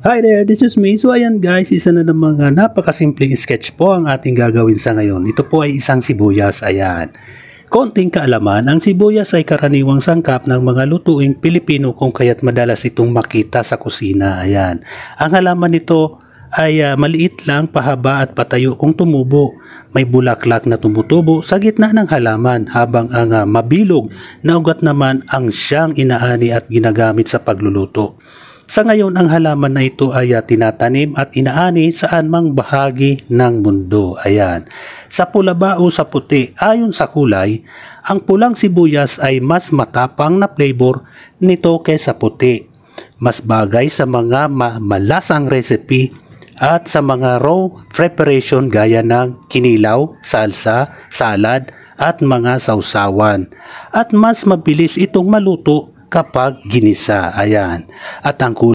Hi there, this is me. So ayan guys, isa na ng mga napakasimpleng sketch po ang ating gagawin sa ngayon. Ito po ay isang sibuyas, ayan. Konting kaalaman, ang sibuyas ay karaniwang sangkap ng mga lutuing Pilipino kung kaya't madalas itong makita sa kusina, ayan. Ang halaman nito ay maliit lang, pahaba at patayo kung tumubo. May bulaklak na tumutubo sa gitna ng halaman habang ang mabilog na ugat naman ang siyang inaani at ginagamit sa pagluluto. Sa ngayon, ang halaman na ito ay tinatanim at inaani saan mang bahagi ng mundo. Ayan. Sa pula ba o sa puti, ayon sa kulay, ang pulang sibuyas ay mas matapang na flavor nito kaysa puti. Mas bagay sa mga malasang recipe at sa mga raw preparation gaya ng kinilaw, salsa, salad at mga sausawan. At mas mabilis itong maluto kapag ginisa. Ayan. At ang